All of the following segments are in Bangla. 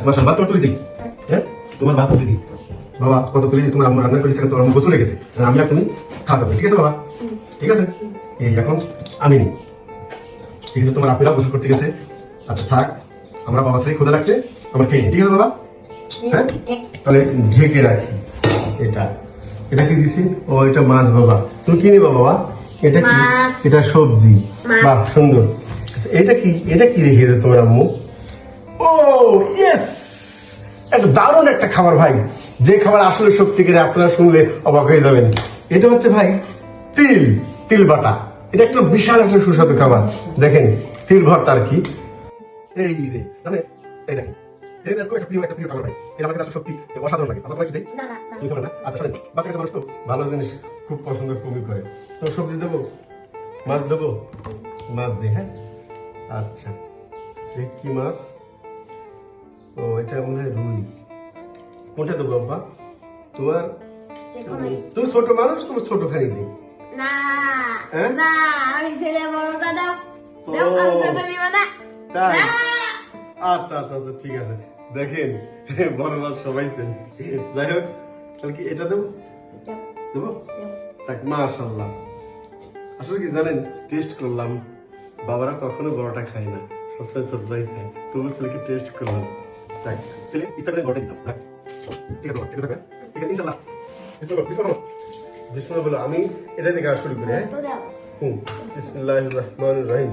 মাশাআল্লাহ, ভাত তুলে দিই। হ্যাঁ, তোমার ভাত তুলে দিই। বাবা কত তুলে তোমার আম্মু রান্না করেছে, তোমার আম্মু গোসলে গেছে, আমি আর তুমি খাওয়া দাবে, ঠিক আছে বাবা? ঠিক আছে, এই এখন আমি নি, ঠিক আছে, তোমার আপুরা গোসল করতে গেছে। আচ্ছা থাক, আমরা বাবা সাথে ক্ষুধা লাগছে, আমার খেয়ে নিই, ঠিক আছে বাবা? হ্যাঁ, তাহলে ঢেকে রাখি। এটা এটা কি দিছি? ও এটা মাছ বাবা, তুমি কি নিবা বাবা? এটা কি? এটা সবজি। বাহ সুন্দর। আচ্ছা, এটা কি? এটা কি রেখেছে তোমার আম্মু? ও ইয়েস, একটা দারুণ একটা খাবার ভাই, যে খাবার আসলে সত্যিকারে আপনারা শুনলে অবাক হয়ে যাবেন। এটা হচ্ছে ভাই তিল, তিল বাটা। এটা একটা বিশাল একটা সুস্বাদু খাবার। দেখেন তিল ভর্তা আর কি। এই যে মানে এই দেখেন, এটা একটা প্রিয় খাবার ভাই। এটা আমার কাছে আসলে সত্যি অসাধারণ লাগে। আপনার কি দেই? তুমি খাবেন না? আচ্ছা শোনেন, বাচ্চা কাছে মানুষ তো ভালো জিনিস খুব পছন্দ খুবই করে। তো সবজি দেবো, মাছ দেবো, মাছ দিই। হ্যাঁ আচ্ছা, এই কি মাছ? ও এটা মনে হয় রুই। কোনটা দেবো আব্বা? তোমার তুমি ছোট মানুষ, তোমার ছোট খানি দিই। না হ্যাঁ? না, আমি ছেলে বড়টা দাও। ও, দাও, আমি ছোট নিব না। তাই? না। আচ্ছা আচ্ছা আচ্ছা ঠিক আছে, দেখেন বড় মাছ সবাই চেনে। যাই হোক, তাহলে কি এটা দেবো? দেবো? যাক মাশাআল্লাহ। আসলে কি জানেন, টেস্ট করলাম, বাবারা কখনো বড়টা খায় না, সবসময় ছোটটাই খায়, তবু ছেলেকে টেস্ট করলাম। যাক, ছেলে ইচ্ছা করে বড়টাই দিতাম। যাক, ঠিক আছে বাবা, ঠিক আছে, ঠিক আছে, ইনশাআল্লাহ। বিসমিল্লাহ, বিসমিল্লাহ, বিসমিল্লাহ বলো। আমি এটা থেকে শুরু করি। হ্যাঁ, তো দাও। বিসমিল্লাহির রহমানির রহিম।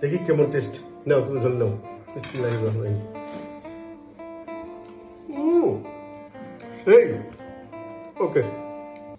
দেখি কেমন টেস্ট। নাও তুমি জল নাও। বিসমিল্লাহির রহমানির রহিম। সেই ওকে।